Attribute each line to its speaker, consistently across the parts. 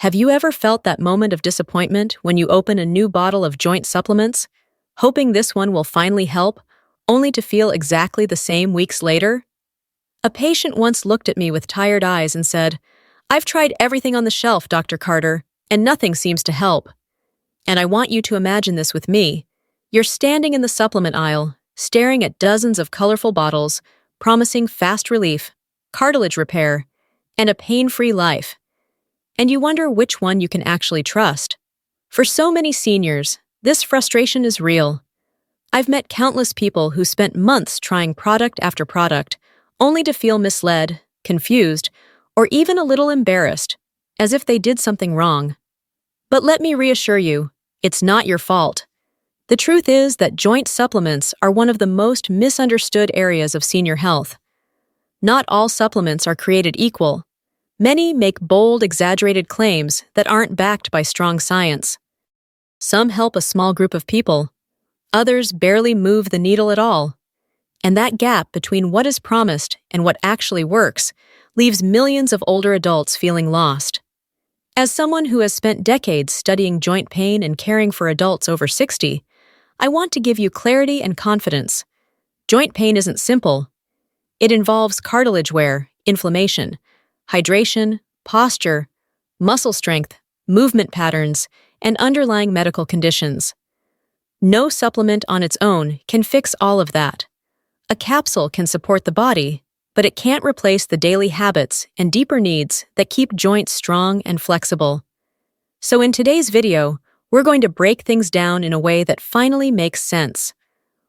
Speaker 1: Have you ever felt that moment of disappointment when you open a new bottle of joint supplements, hoping this one will finally help, only to feel exactly the same weeks later? A patient once looked at me with tired eyes and said, "I've tried everything on the shelf, Dr. Carter, and nothing seems to help." And I want you to imagine this with me. You're standing in the supplement aisle, staring at dozens of colorful bottles, promising fast relief, cartilage repair, and a pain-free life. And you wonder which one you can actually trust. For so many seniors, this frustration is real. I've met countless people who spent months trying product after product, only to feel misled, confused, or even a little embarrassed, as if they did something wrong. But let me reassure you, it's not your fault. The truth is that joint supplements are one of the most misunderstood areas of senior health. Not all supplements are created equal. Many make bold, exaggerated claims that aren't backed by strong science. Some help a small group of people. Others barely move the needle at all. And that gap between what is promised and what actually works leaves millions of older adults feeling lost. As someone who has spent decades studying joint pain and caring for adults over 60, I want to give you clarity and confidence. Joint pain isn't simple. It involves cartilage wear, inflammation, hydration, posture, muscle strength, movement patterns, and underlying medical conditions. No supplement on its own can fix all of that. A capsule can support the body, but it can't replace the daily habits and deeper needs that keep joints strong and flexible. So in today's video, we're going to break things down in a way that finally makes sense.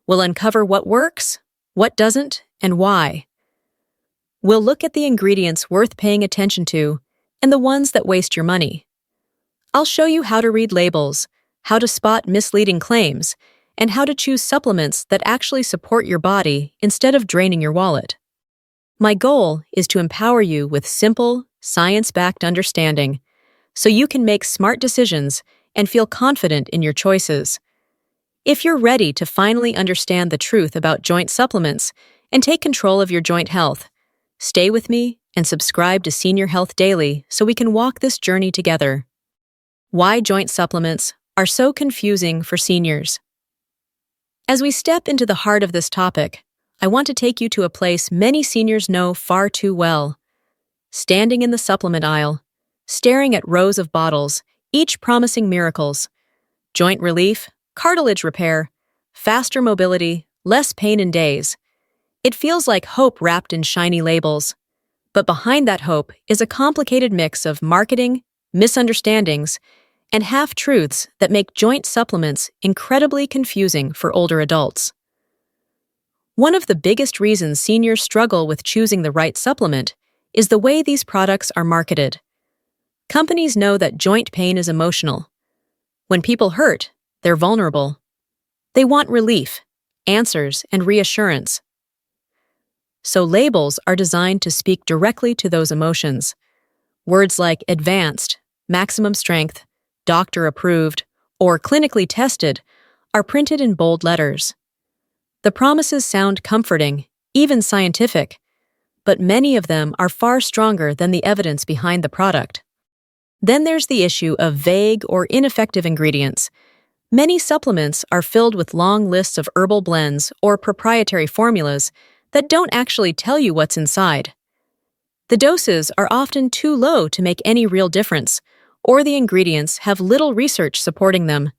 Speaker 1: We'll uncover what works, what doesn't, and why. We'll look at the ingredients worth paying attention to and the ones that waste your money. I'll show you how to read labels, how to spot misleading claims, and how to choose supplements that actually support your body instead of draining your wallet. My goal is to empower you with simple, science-backed understanding so you can make smart decisions and feel confident in your choices. If you're ready to finally understand the truth about joint supplements and take control of your joint health, stay with me and subscribe to Senior Health Daily so we can walk this journey together. Why joint supplements are so confusing for seniors. As we step into the heart of this topic, I want to take you to a place many seniors know far too well. Standing in the supplement aisle, staring at rows of bottles, each promising miracles. Joint relief, cartilage repair, faster mobility, less pain in days. It feels like hope wrapped in shiny labels. But behind that hope is a complicated mix of marketing, misunderstandings, and half-truths that make joint supplements incredibly confusing for older adults. One of the biggest reasons seniors struggle with choosing the right supplement is the way these products are marketed. Companies know that joint pain is emotional. When people hurt, they're vulnerable. They want relief, answers, and reassurance. So labels are designed to speak directly to those emotions. Words like advanced, maximum strength, doctor approved, or clinically tested are printed in bold letters. The promises sound comforting, even scientific, but many of them are far stronger than the evidence behind the product. Then there's the issue of vague or ineffective ingredients. Many supplements are filled with long lists of herbal blends or proprietary formulas that don't actually tell you what's inside. The doses are often too low to make any real difference, or the ingredients have little research supporting them.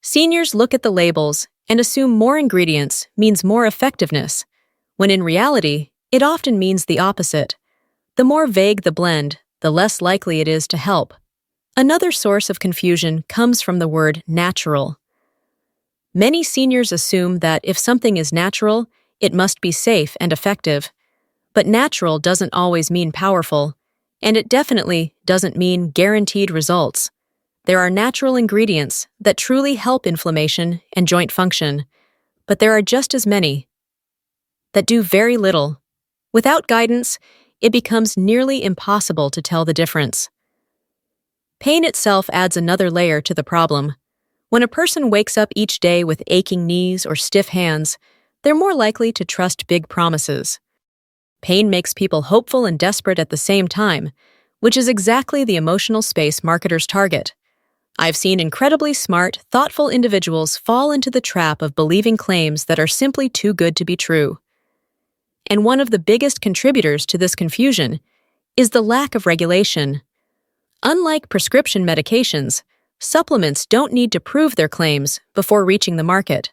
Speaker 1: Seniors look at the labels and assume more ingredients means more effectiveness, when in reality, it often means the opposite. The more vague the blend, the less likely it is to help. Another source of confusion comes from the word natural. Many seniors assume that if something is natural, it must be safe and effective. But natural doesn't always mean powerful, and it definitely doesn't mean guaranteed results. There are natural ingredients that truly help inflammation and joint function, but there are just as many that do very little. Without guidance, it becomes nearly impossible to tell the difference. Pain itself adds another layer to the problem. When a person wakes up each day with aching knees or stiff hands, they're more likely to trust big promises. Pain makes people hopeful and desperate at the same time, which is exactly the emotional space marketers target. I've seen incredibly smart, thoughtful individuals fall into the trap of believing claims that are simply too good to be true. And one of the biggest contributors to this confusion is the lack of regulation. Unlike prescription medications, supplements don't need to prove their claims before reaching the market.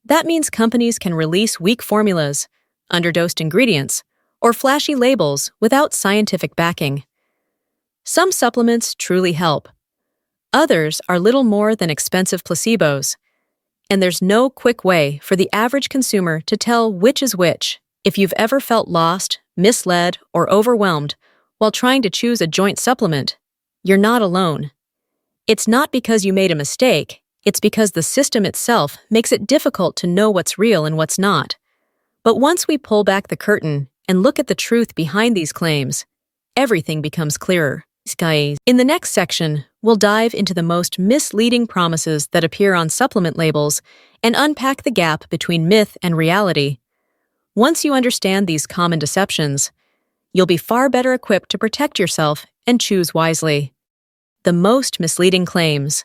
Speaker 1: That means companies can release weak formulas, underdosed ingredients, or flashy labels without scientific backing. Some supplements truly help. Others are little more than expensive placebos. And there's no quick way for the average consumer to tell which is which. If you've ever felt lost, misled, or overwhelmed while trying to choose a joint supplement, you're not alone. It's not because you made a mistake, it's because the system itself makes it difficult to know what's real and what's not. But once we pull back the curtain and look at the truth behind these claims, everything becomes clearer. In the next section, we'll dive into the most misleading promises that appear on supplement labels and unpack the gap between myth and reality. Once you understand these common deceptions, you'll be far better equipped to protect yourself and choose wisely. The most misleading claims.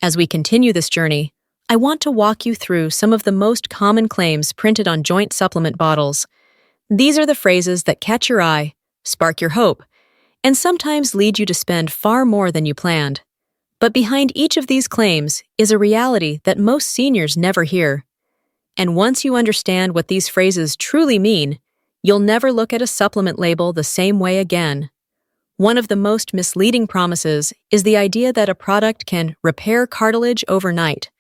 Speaker 1: As we continue this journey, I want to walk you through some of the most common claims printed on joint supplement bottles. These are the phrases that catch your eye, spark your hope, and sometimes lead you to spend far more than you planned. But behind each of these claims is a reality that most seniors never hear. And once you understand what these phrases truly mean, you'll never look at a supplement label the same way again. One of the most misleading promises is the idea that a product can repair cartilage overnight.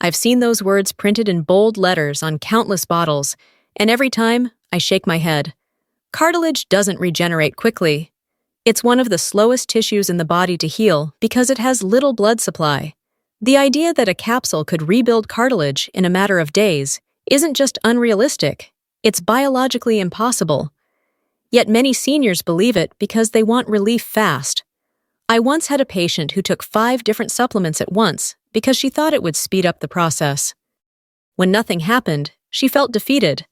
Speaker 1: I've seen those words printed in bold letters on countless bottles, and every time I shake my head. Cartilage doesn't regenerate quickly. It's one of the slowest tissues in the body to heal because it has little blood supply. The idea that a capsule could rebuild cartilage in a matter of days isn't just unrealistic, it's biologically impossible. Yet many seniors believe it because they want relief fast. I once had a patient who took 5 different supplements at once because she thought it would speed up the process. When nothing happened, she felt defeated.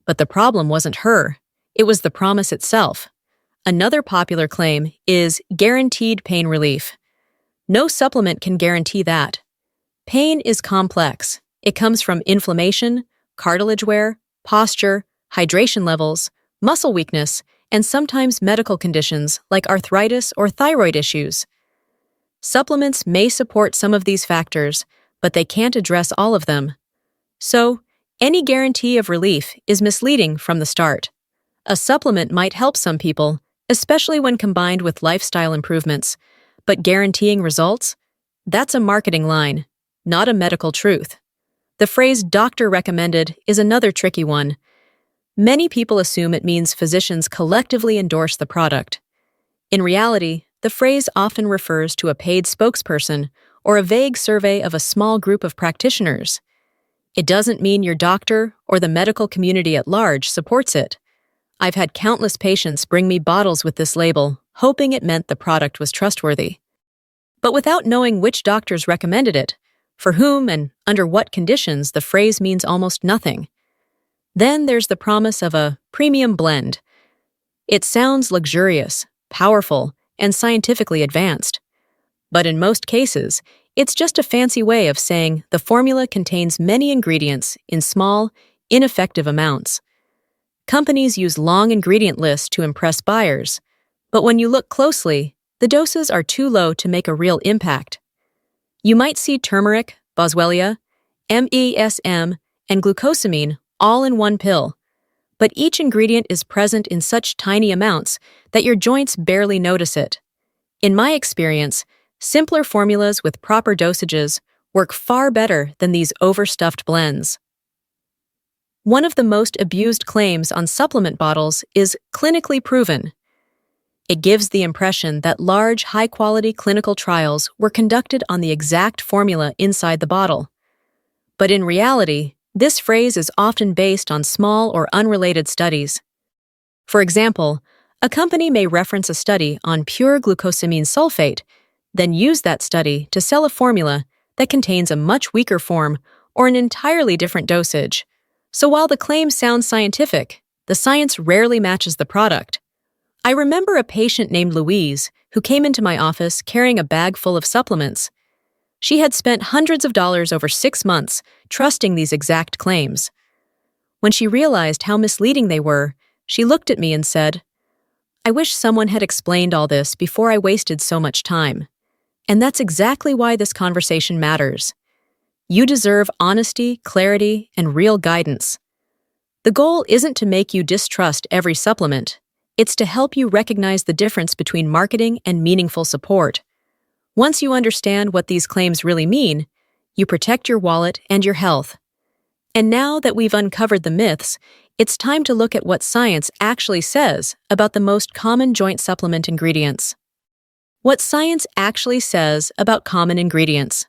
Speaker 1: But the problem wasn't her, it was the promise itself. Another popular claim is guaranteed pain relief. No supplement can guarantee that. Pain is complex. It comes from inflammation, cartilage wear, posture, hydration levels, muscle weakness, and sometimes medical conditions like arthritis or thyroid issues. Supplements may support some of these factors, but they can't address all of them. So, any guarantee of relief is misleading from the start. A supplement might help some people, especially when combined with lifestyle improvements, but guaranteeing results? That's a marketing line, not a medical truth. The phrase doctor recommended is another tricky one. Many people assume it means physicians collectively endorse the product. In reality, the phrase often refers to a paid spokesperson or a vague survey of a small group of practitioners. It doesn't mean your doctor or the medical community at large supports it. I've had countless patients bring me bottles with this label, hoping it meant the product was trustworthy. But without knowing which doctors recommended it, for whom and under what conditions, the phrase means almost nothing. Then there's the promise of a premium blend. It sounds luxurious, powerful, and scientifically advanced. But in most cases, it's just a fancy way of saying the formula contains many ingredients in small, ineffective amounts. Companies use long ingredient lists to impress buyers, but when you look closely, the doses are too low to make a real impact. You might see turmeric, boswellia, MESM, and glucosamine all in one pill, but each ingredient is present in such tiny amounts that your joints barely notice it. In my experience, simpler formulas with proper dosages work far better than these overstuffed blends. One of the most abused claims on supplement bottles is clinically proven. It gives the impression that large, high-quality clinical trials were conducted on the exact formula inside the bottle. But in reality, this phrase is often based on small or unrelated studies. For example, a company may reference a study on pure glucosamine sulfate, then use that study to sell a formula that contains a much weaker form or an entirely different dosage. So while the claim sounds scientific, the science rarely matches the product. I remember a patient named Louise who came into my office carrying a bag full of supplements. She had spent hundreds of dollars over 6 months trusting these exact claims. When she realized how misleading they were, she looked at me and said, "I wish someone had explained all this before I wasted so much time." And that's exactly why this conversation matters. You deserve honesty, clarity, and real guidance. The goal isn't to make you distrust every supplement. It's to help you recognize the difference between marketing and meaningful support. Once you understand what these claims really mean, you protect your wallet and your health. And now that we've uncovered the myths, it's time to look at what science actually says about the most common joint supplement ingredients. What science actually says about common ingredients.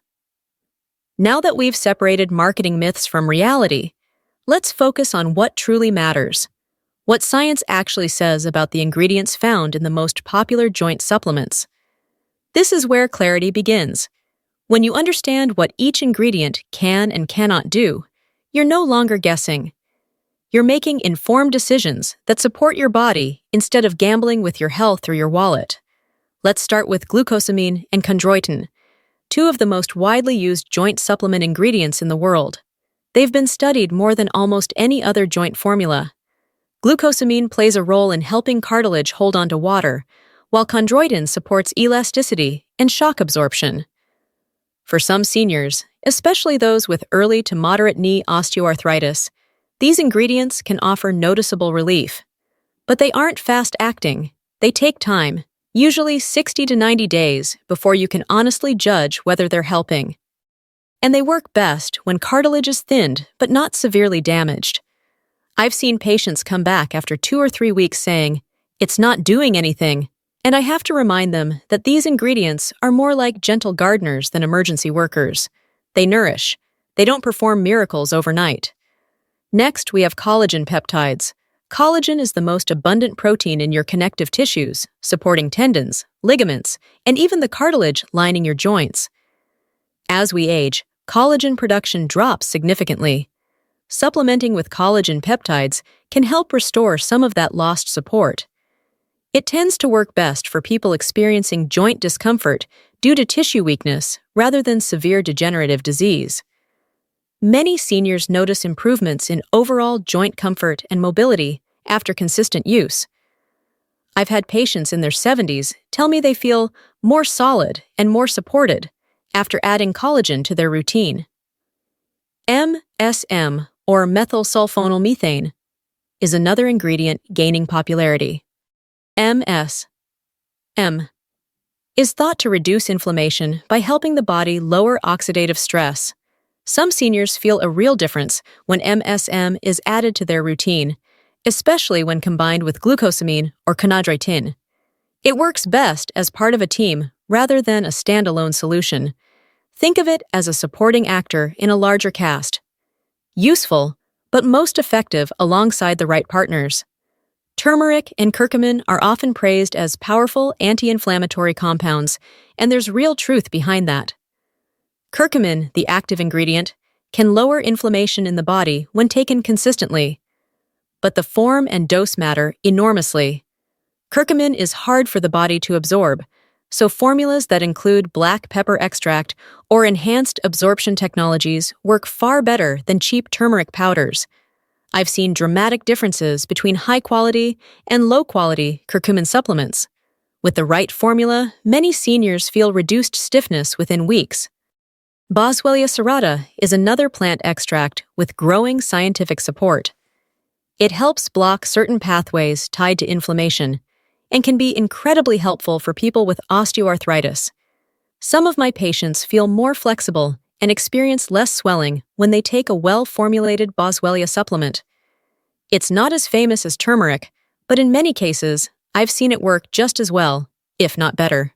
Speaker 1: Now that we've separated marketing myths from reality, let's focus on what truly matters. What science actually says about the ingredients found in the most popular joint supplements. This is where clarity begins. When you understand what each ingredient can and cannot do, you're no longer guessing. You're making informed decisions that support your body instead of gambling with your health or your wallet. Let's start with glucosamine and chondroitin, two of the most widely used joint supplement ingredients in the world. They've been studied more than almost any other joint formula. Glucosamine plays a role in helping cartilage hold onto water, while chondroitin supports elasticity and shock absorption. For some seniors, especially those with early to moderate knee osteoarthritis, these ingredients can offer noticeable relief. But they aren't fast-acting. They take time, usually 60 to 90 days, before you can honestly judge whether they're helping. And they work best when cartilage is thinned but not severely damaged. I've seen patients come back after 2 or 3 weeks saying, "It's not doing anything," and I have to remind them that these ingredients are more like gentle gardeners than emergency workers. They nourish. They don't perform miracles overnight. Next, we have collagen peptides. Collagen is the most abundant protein in your connective tissues, supporting tendons, ligaments, and even the cartilage lining your joints. As we age, collagen production drops significantly. Supplementing with collagen peptides can help restore some of that lost support. It tends to work best for people experiencing joint discomfort due to tissue weakness rather than severe degenerative disease. Many seniors notice improvements in overall joint comfort and mobility after consistent use. I've had patients in their 70s tell me they feel more solid and more supported after adding collagen to their routine. MSM, or methylsulfonylmethane, is another ingredient gaining popularity. MSM is thought to reduce inflammation by helping the body lower oxidative stress. Some seniors feel a real difference when MSM is added to their routine, especially when combined with glucosamine or chondroitin. It works best as part of a team rather than a standalone solution. Think of it as a supporting actor in a larger cast. Useful, but most effective alongside the right partners. Turmeric and curcumin are often praised as powerful anti-inflammatory compounds, and there's real truth behind that. Curcumin, the active ingredient, can lower inflammation in the body when taken consistently. But the form and dose matter enormously. Curcumin is hard for the body to absorb, so formulas that include black pepper extract or enhanced absorption technologies work far better than cheap turmeric powders. I've seen dramatic differences between high-quality and low-quality curcumin supplements. With the right formula, many seniors feel reduced stiffness within weeks. Boswellia serrata is another plant extract with growing scientific support. It helps block certain pathways tied to inflammation and can be incredibly helpful for people with osteoarthritis. Some of my patients feel more flexible and experience less swelling when they take a well-formulated Boswellia supplement. It's not as famous as turmeric, but in many cases, I've seen it work just as well, if not better.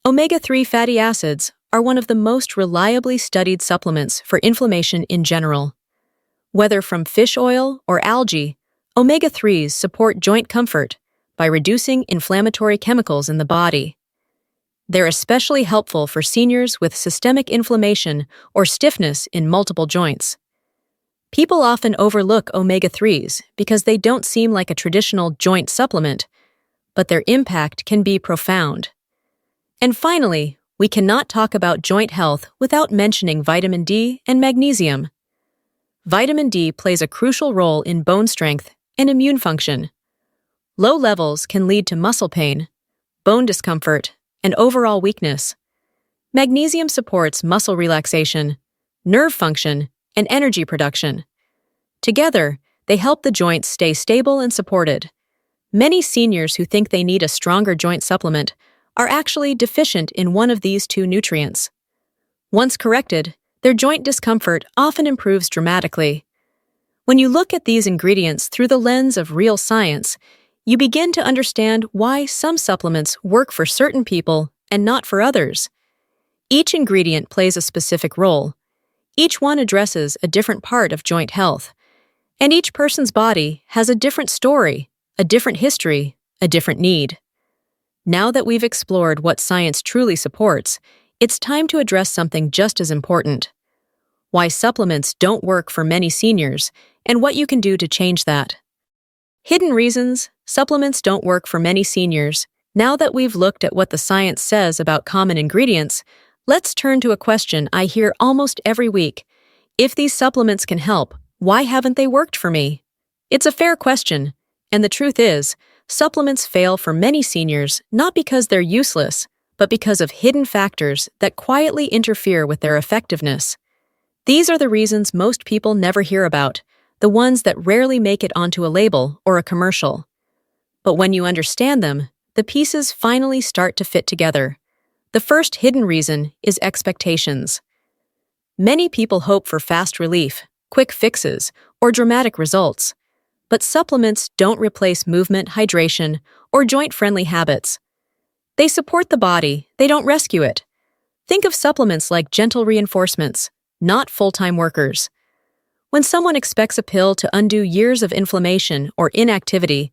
Speaker 1: Omega-3 fatty acids are one of the most reliably studied supplements for inflammation in general. Whether from fish oil or algae, omega-3s support joint comfort by reducing inflammatory chemicals in the body. They're especially helpful for seniors with systemic inflammation or stiffness in multiple joints. People often overlook omega-3s because they don't seem like a traditional joint supplement, but their impact can be profound. And finally, we cannot talk about joint health without mentioning vitamin D and magnesium. Vitamin D plays a crucial role in bone strength and immune function. Low levels can lead to muscle pain, bone discomfort, and overall weakness. Magnesium supports muscle relaxation, nerve function, and energy production. Together, they help the joints stay stable and supported. Many seniors who think they need a stronger joint supplement are actually deficient in one of these two nutrients. Once corrected, their joint discomfort often improves dramatically. When you look at these ingredients through the lens of real science, you begin to understand why some supplements work for certain people and not for others. Each ingredient plays a specific role. Each one addresses a different part of joint health. And each person's body has a different story, a different history, a different need. Now that we've explored what science truly supports, it's time to address something just as important: why supplements don't work for many seniors and what you can do to change that. Hidden reasons supplements don't work for many seniors. Now that we've looked at what the science says about common ingredients, let's turn to a question I hear almost every week. If these supplements can help, why haven't they worked for me? It's a fair question, and the truth is, supplements fail for many seniors not because they're useless, but because of hidden factors that quietly interfere with their effectiveness. These are the reasons most people never hear about, the ones that rarely make it onto a label or a commercial. But when you understand them, the pieces finally start to fit together. The first hidden reason is expectations. Many people hope for fast relief, quick fixes, or dramatic results. But supplements don't replace movement, hydration, or joint-friendly habits. They support the body, they don't rescue it. Think of supplements like gentle reinforcements, not full-time workers. When someone expects a pill to undo years of inflammation or inactivity,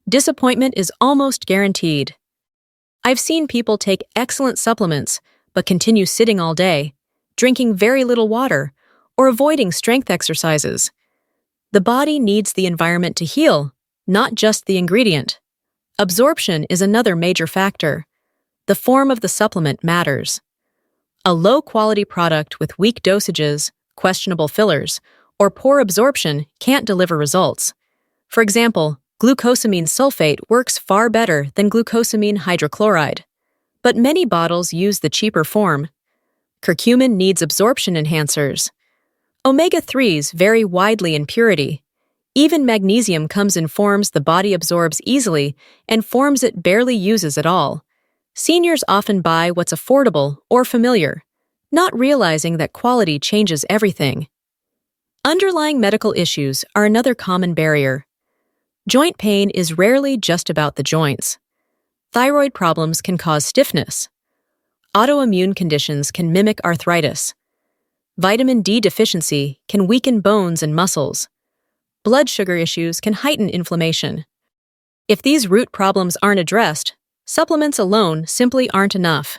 Speaker 1: disappointment is almost guaranteed. I've seen people take excellent supplements but continue sitting all day, drinking very little water, or avoiding strength exercises. The body needs the environment to heal, not just the ingredient. Absorption is another major factor. The form of the supplement matters. A low-quality product with weak dosages, questionable fillers, or poor absorption can't deliver results. For example, glucosamine sulfate works far better than glucosamine hydrochloride. But many bottles use the cheaper form. Curcumin needs absorption enhancers. Omega-3s vary widely in purity. Even magnesium comes in forms the body absorbs easily and forms it barely uses at all. Seniors often buy what's affordable or familiar, not realizing that quality changes everything. Underlying medical issues are another common barrier. Joint pain is rarely just about the joints. Thyroid problems can cause stiffness. Autoimmune conditions can mimic arthritis. Vitamin D deficiency can weaken bones and muscles. Blood sugar issues can heighten inflammation. If these root problems aren't addressed, supplements alone simply aren't enough.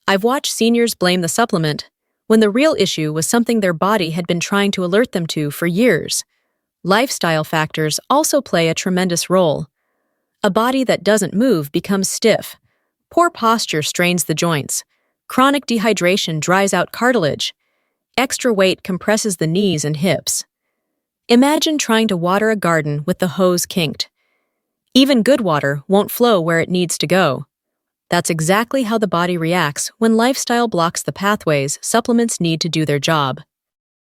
Speaker 1: I've watched seniors blame the supplement when the real issue was something their body had been trying to alert them to for years. Lifestyle factors also play a tremendous role. A body that doesn't move becomes stiff. Poor posture strains the joints. Chronic dehydration dries out cartilage. Extra weight compresses the knees and hips. Imagine trying to water a garden with the hose kinked. Even good water won't flow where it needs to go. That's exactly how the body reacts when lifestyle blocks the pathways supplements need to do their job.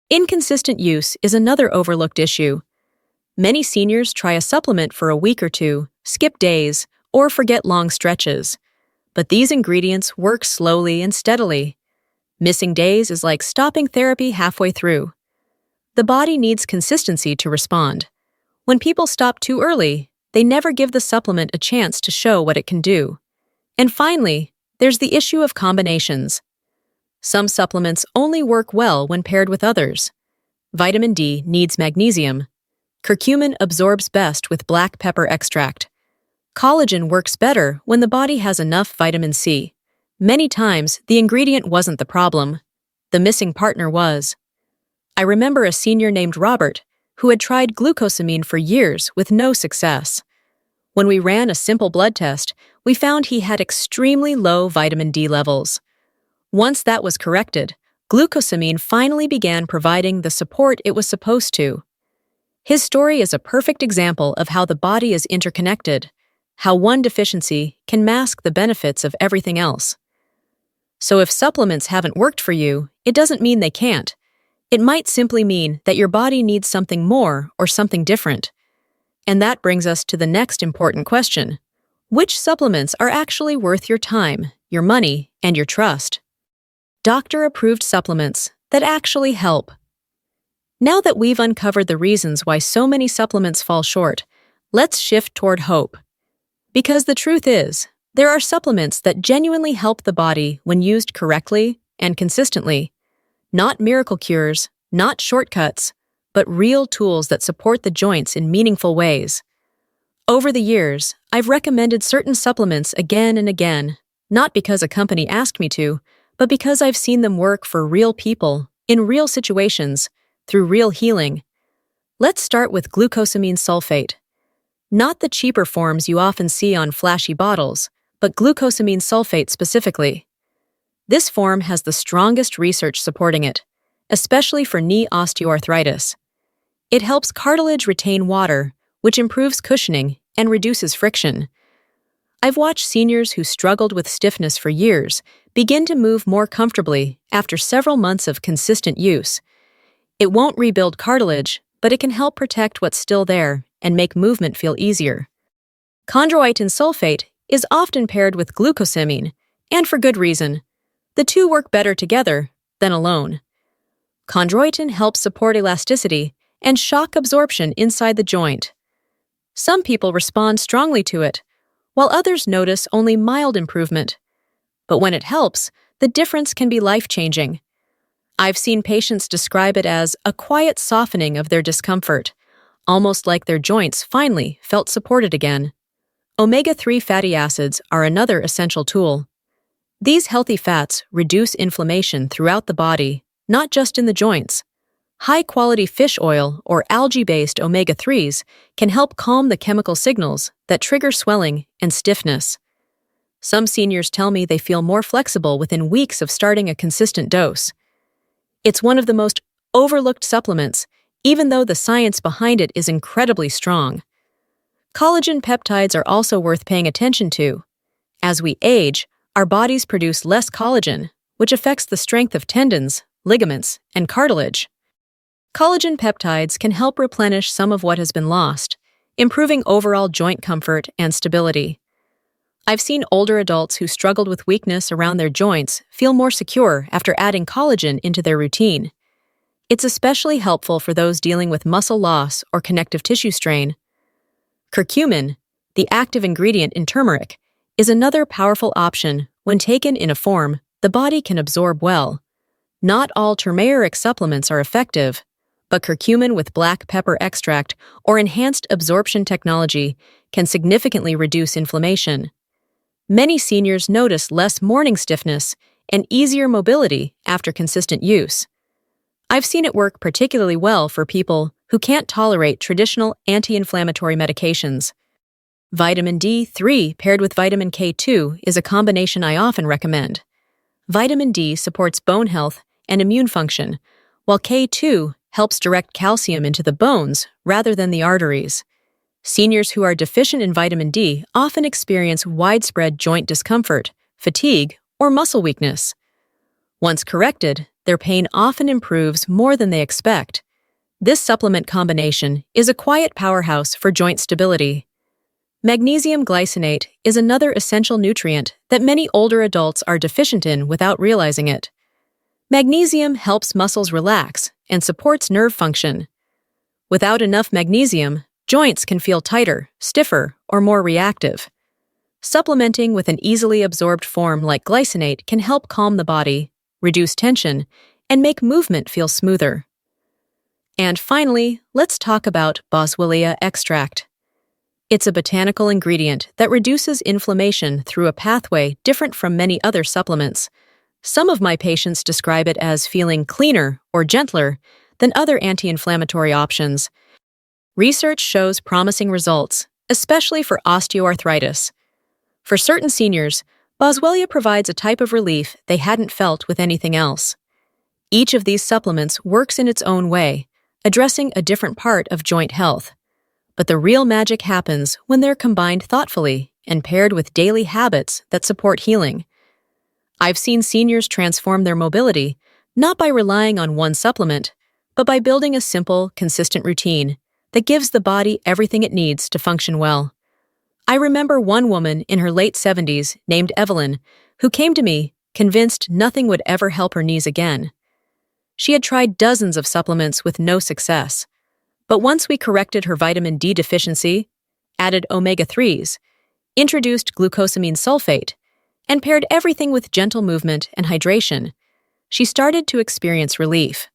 Speaker 1: Inconsistent use is another overlooked issue. Many seniors try a supplement for a week or two, skip days, or forget long stretches. But these ingredients work slowly and steadily. Missing days is like stopping therapy halfway through. The body needs consistency to respond. When people stop too early, they never give the supplement a chance to show what it can do. And finally, there's the issue of combinations. Some supplements only work well when paired with others. Vitamin D needs magnesium. Curcumin absorbs best with black pepper extract. Collagen works better when the body has enough vitamin C. Many times, the ingredient wasn't the problem. The missing partner was. I remember a senior named Robert who had tried glucosamine for years with no success. When we ran a simple blood test, we found he had extremely low vitamin D levels. Once that was corrected, glucosamine finally began providing the support it was supposed to. His story is a perfect example of how the body is interconnected, how one deficiency can mask the benefits of everything else. So if supplements haven't worked for you, it doesn't mean they can't. It might simply mean that your body needs something more or something different. And that brings us to the next important question. Which supplements are actually worth your time, your money, and your trust? Doctor-approved supplements that actually help. Now that we've uncovered the reasons why so many supplements fall short, let's shift toward hope. Because the truth is, there are supplements that genuinely help the body when used correctly and consistently. Not miracle cures, not shortcuts, but real tools that support the joints in meaningful ways. Over the years, I've recommended certain supplements again and again, not because a company asked me to, but because I've seen them work for real people, in real situations, through real healing. Let's start with glucosamine sulfate. Not the cheaper forms you often see on flashy bottles, but glucosamine sulfate specifically. This form has the strongest research supporting it, especially for knee osteoarthritis. It helps cartilage retain water, which improves cushioning and reduces friction. I've watched seniors who struggled with stiffness for years begin to move more comfortably after several months of consistent use. It won't rebuild cartilage, but it can help protect what's still there and make movement feel easier. Chondroitin sulfate is often paired with glucosamine, and for good reason. The two work better together than alone. Chondroitin helps support elasticity and shock absorption inside the joint. Some people respond strongly to it, while others notice only mild improvement. But when it helps, the difference can be life-changing. I've seen patients describe it as a quiet softening of their discomfort, almost like their joints finally felt supported again. Omega-3 fatty acids are another essential tool. These healthy fats reduce inflammation throughout the body, not just in the joints. High-quality fish oil or algae-based omega-3s can help calm the chemical signals that trigger swelling and stiffness. Some seniors tell me they feel more flexible within weeks of starting a consistent dose. It's one of the most overlooked supplements, even though the science behind it is incredibly strong. Collagen peptides are also worth paying attention to. As we age, our bodies produce less collagen, which affects the strength of tendons, ligaments, and cartilage. Collagen peptides can help replenish some of what has been lost, improving overall joint comfort and stability. I've seen older adults who struggled with weakness around their joints feel more secure after adding collagen into their routine. It's especially helpful for those dealing with muscle loss or connective tissue strain. Curcumin, the active ingredient in turmeric, is another powerful option when taken in a form the body can absorb well. Not all turmeric supplements are effective, but curcumin with black pepper extract or enhanced absorption technology can significantly reduce inflammation. Many seniors notice less morning stiffness and easier mobility after consistent use. I've seen it work particularly well for people who can't tolerate traditional anti-inflammatory medications. Vitamin D3 paired with vitamin K2 is a combination I often recommend. Vitamin D supports bone health and immune function, while K2 helps direct calcium into the bones rather than the arteries. Seniors who are deficient in vitamin D often experience widespread joint discomfort, fatigue, or muscle weakness. Once corrected, their pain often improves more than they expect. This supplement combination is a quiet powerhouse for joint stability. Magnesium glycinate is another essential nutrient that many older adults are deficient in without realizing it. Magnesium helps muscles relax and supports nerve function. Without enough magnesium, joints can feel tighter, stiffer, or more reactive. Supplementing with an easily absorbed form like glycinate can help calm the body, reduce tension, and make movement feel smoother. And finally, let's talk about boswellia extract. It's a botanical ingredient that reduces inflammation through a pathway different from many other supplements. Some of my patients describe it as feeling cleaner or gentler than other anti-inflammatory options. Research shows promising results, especially for osteoarthritis. For certain seniors, Boswellia provides a type of relief they hadn't felt with anything else. Each of these supplements works in its own way, addressing a different part of joint health. But the real magic happens when they're combined thoughtfully and paired with daily habits that support healing. I've seen seniors transform their mobility, not by relying on one supplement, but by building a simple, consistent routine that gives the body everything it needs to function well. I remember one woman in her late 70s named Evelyn, who came to me convinced nothing would ever help her knees again. She had tried dozens of supplements with no success. But once we corrected her vitamin D deficiency, added omega-3s, introduced glucosamine sulfate, and paired everything with gentle movement and hydration, she started to experience relief.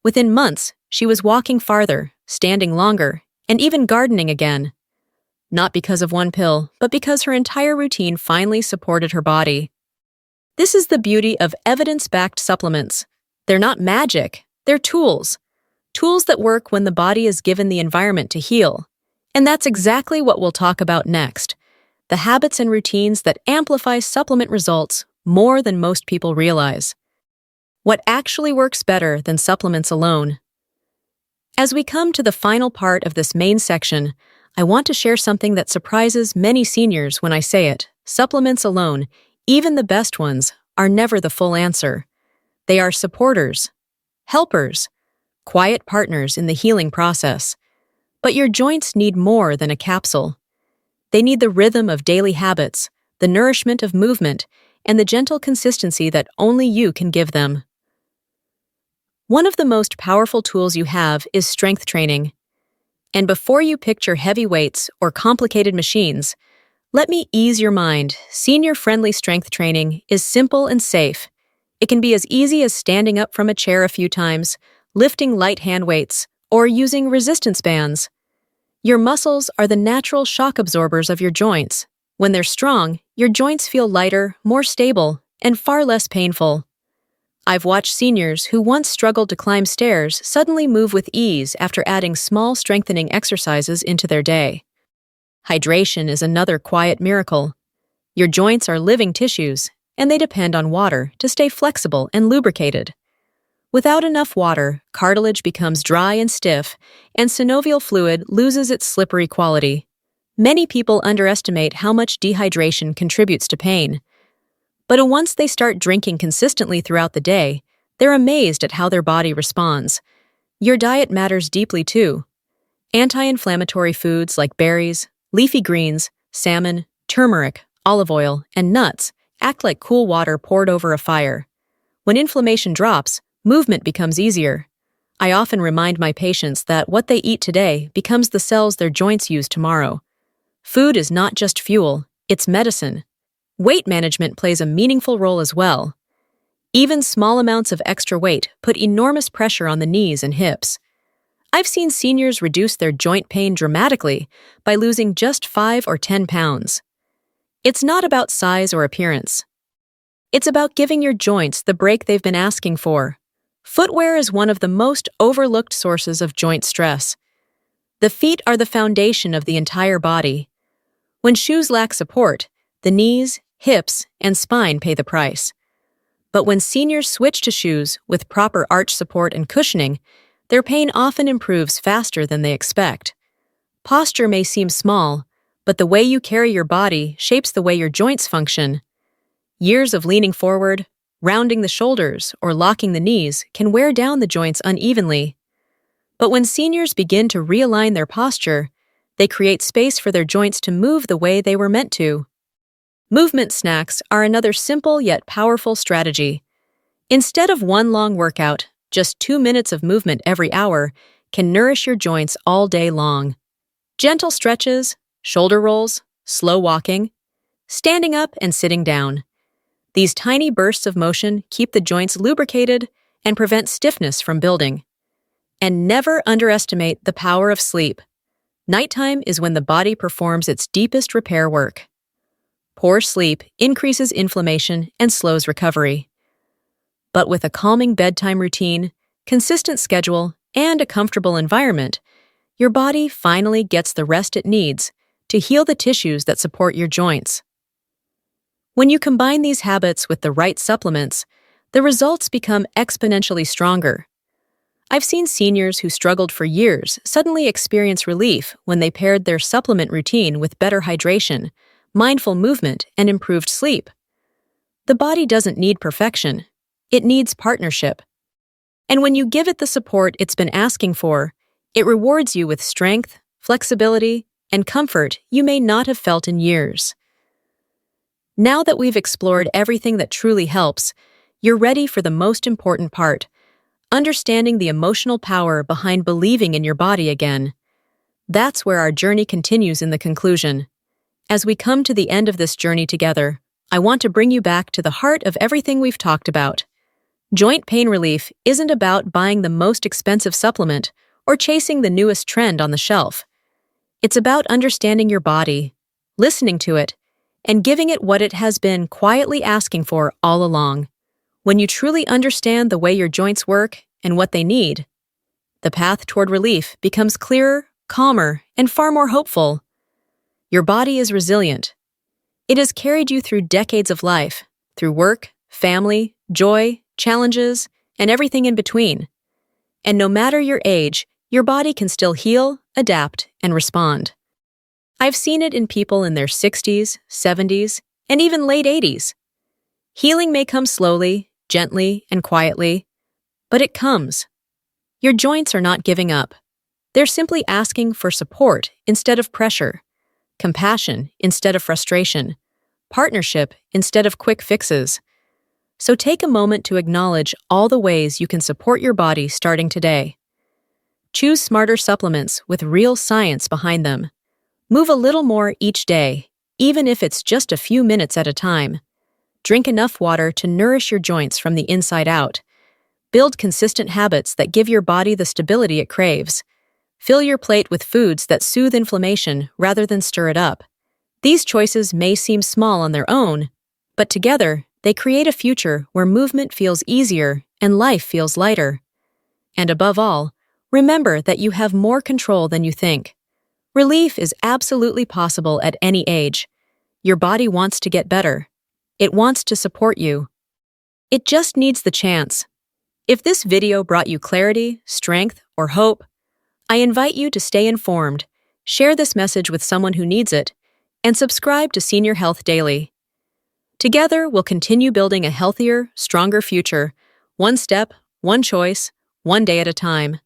Speaker 1: Within months, she was walking farther, standing longer, and even gardening again. Not because of one pill, but because her entire routine finally supported her body. This is the beauty of evidence-backed supplements. They're not magic, they're tools. Tools that work when the body is given the environment to heal. And that's exactly what we'll talk about next. The habits and routines that amplify supplement results more than most people realize. What actually works better than supplements alone? As we come to the final part of this main section, I want to share something that surprises many seniors when I say it. Supplements alone, even the best ones, are never the full answer. They are supporters, helpers, quiet partners in the healing process. But your joints need more than a capsule. They need the rhythm of daily habits, the nourishment of movement, and the gentle consistency that only you can give them. One of the most powerful tools you have is strength training. And before you picture heavy weights or complicated machines, let me ease your mind. Senior-friendly strength training is simple and safe. It can be as easy as standing up from a chair a few times, lifting light hand weights, or using resistance bands. Your muscles are the natural shock absorbers of your joints. When they're strong, your joints feel lighter, more stable, and far less painful. I've watched seniors who once struggled to climb stairs suddenly move with ease after adding small strengthening exercises into their day. Hydration is another quiet miracle. Your joints are living tissues, and they depend on water to stay flexible and lubricated. Without enough water, cartilage becomes dry and stiff, and synovial fluid loses its slippery quality. Many people underestimate how much dehydration contributes to pain. But once they start drinking consistently throughout the day, they're amazed at how their body responds. Your diet matters deeply too. Anti-inflammatory foods like berries, leafy greens, salmon, turmeric, olive oil, and nuts act like cool water poured over a fire. When inflammation drops, movement becomes easier. I often remind my patients that what they eat today becomes the cells their joints use tomorrow. Food is not just fuel, it's medicine. Weight management plays a meaningful role as well. Even small amounts of extra weight put enormous pressure on the knees and hips. I've seen seniors reduce their joint pain dramatically by losing just 5 or 10 pounds. It's not about size or appearance. It's about giving your joints the break they've been asking for. Footwear is one of the most overlooked sources of joint stress. The feet are the foundation of the entire body. When shoes lack support, the knees, hips, and spine pay the price. But when seniors switch to shoes with proper arch support and cushioning, their pain often improves faster than they expect. Posture may seem small, but the way you carry your body shapes the way your joints function. Years of leaning forward, rounding the shoulders, or locking the knees can wear down the joints unevenly. But when seniors begin to realign their posture, they create space for their joints to move the way they were meant to. Movement snacks are another simple yet powerful strategy. Instead of one long workout, just 2 minutes of movement every hour can nourish your joints all day long. Gentle stretches, shoulder rolls, slow walking, standing up and sitting down. These tiny bursts of motion keep the joints lubricated and prevent stiffness from building. And never underestimate the power of sleep. Nighttime is when the body performs its deepest repair work. Poor sleep increases inflammation and slows recovery. But with a calming bedtime routine, consistent schedule, and a comfortable environment, your body finally gets the rest it needs to heal the tissues that support your joints. When you combine these habits with the right supplements, the results become exponentially stronger. I've seen seniors who struggled for years suddenly experience relief when they paired their supplement routine with better hydration, mindful movement, and improved sleep. The body doesn't need perfection, it needs partnership. And when you give it the support it's been asking for, it rewards you with strength, flexibility, and comfort you may not have felt in years. Now that we've explored everything that truly helps, you're ready for the most important part: understanding the emotional power behind believing in your body again. That's where our journey continues in the conclusion. As we come to the end of this journey together, I want to bring you back to the heart of everything we've talked about. Joint pain relief isn't about buying the most expensive supplement or chasing the newest trend on the shelf. It's about understanding your body, listening to it, and giving it what it has been quietly asking for all along. When you truly understand the way your joints work and what they need, the path toward relief becomes clearer, calmer, and far more hopeful. Your body is resilient. It has carried you through decades of life, through work, family, joy, challenges, and everything in between. And no matter your age, your body can still heal, adapt, and respond. I've seen it in people in their 60s, 70s, and even late 80s. Healing may come slowly, gently, and quietly, but it comes. Your joints are not giving up. They're simply asking for support instead of pressure, compassion instead of frustration, partnership instead of quick fixes. So take a moment to acknowledge all the ways you can support your body starting today. Choose smarter supplements with real science behind them. Move a little more each day, even if it's just a few minutes at a time. Drink enough water to nourish your joints from the inside out. Build consistent habits that give your body the stability it craves. Fill your plate with foods that soothe inflammation rather than stir it up. These choices may seem small on their own, but together, they create a future where movement feels easier and life feels lighter. And above all, remember that you have more control than you think. Relief is absolutely possible at any age. Your body wants to get better. It wants to support you. It just needs the chance. If this video brought you clarity, strength, or hope, I invite you to stay informed, share this message with someone who needs it, and subscribe to Senior Health Daily. Together, we'll continue building a healthier, stronger future, one step, one choice, one day at a time.